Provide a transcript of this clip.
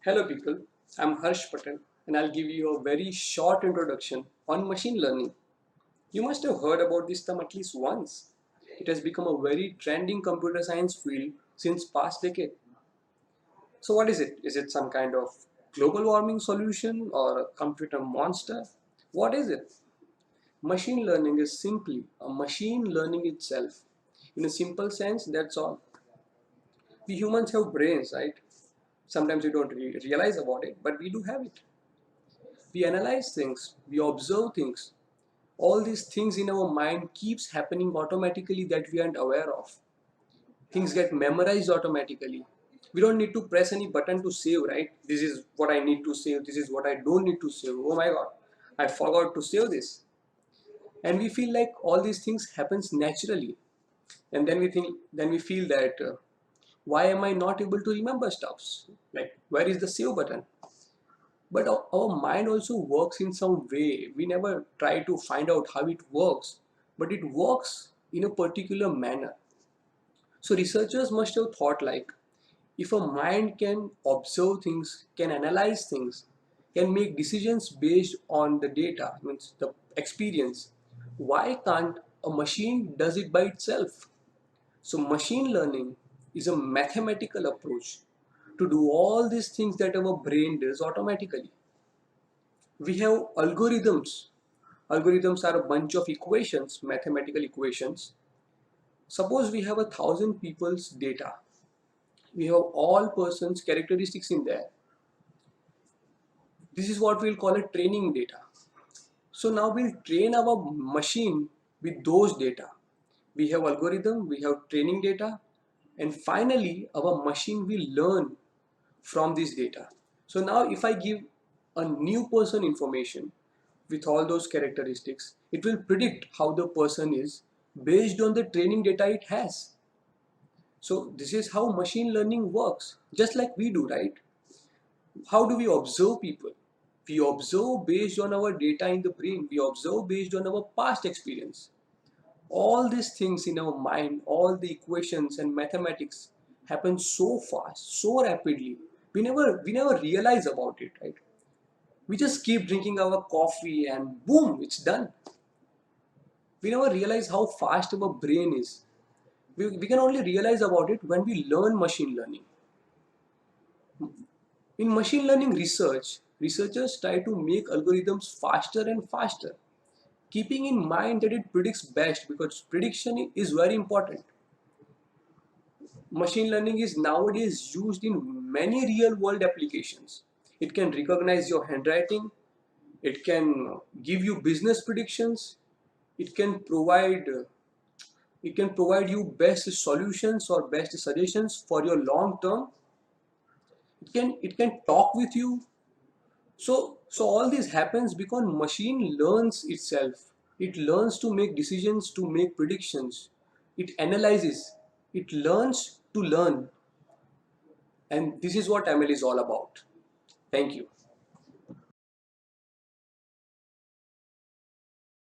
Hello people, I'm Harsh Patel and I'll give you a very short introduction on machine learning. You must have heard about this term at least once. It has become a very trending computer science field since past decade. So what is it? Is it some kind of global warming solution or a computer monster? What is it? Machine learning is simply a machine learning itself. In a simple sense, that's all. We humans have brains, right? Sometimes we don't realize about it, but we do have it. We analyze things, we observe things. All these things in our mind keeps happening automatically that we aren't aware of. Things get memorized automatically. We don't need to press any button to save, right? This is what I need to save, this is what I don't need to save. Oh my god, I forgot to save this. And we feel like all these things happens naturally. And then we feel that why am I not able to remember stuffs? Like, where is the save button? But our mind also works in some way. We never try to find out how it works, but it works in a particular manner. So researchers must have thought like, if a mind can observe things, can analyze things, can make decisions based on the data, means the experience, why can't a machine does it by itself? So machine learning is a mathematical approach to do all these things that our brain does automatically. We have algorithms. Algorithms are a bunch of equations, mathematical equations. Suppose we have 1,000 people's data. We have all persons characteristics in there. This is what we'll call a training data. So now we'll train our machine with those data. We have algorithm, we have training data, and finally our machine will learn from this data. So now if I give a new person information with all those characteristics, it will predict how the person is based on the training data it has. So this is how machine learning works, just like we do, right? How do we observe people? We observe based on our data in the brain. We observe based on our past experience. All these things in our mind, all the equations and mathematics happen so fast, so rapidly. We never realize about it, right? We just keep drinking our coffee and boom, it's done. We never realize how fast our brain is. We can only realize about it when we learn machine learning. In machine learning research, researchers try to make algorithms faster and faster, keeping in mind that it predicts best because prediction is very important. Machine learning is nowadays used in many real world applications. It can recognize your handwriting, it can give you business predictions, it can provide you best solutions or best suggestions for your long term. It can talk with you. So all this happens because machine learns itself. It learns to make decisions, to make predictions. It analyzes. It learns to learn. And this is what ML is all about. Thank you.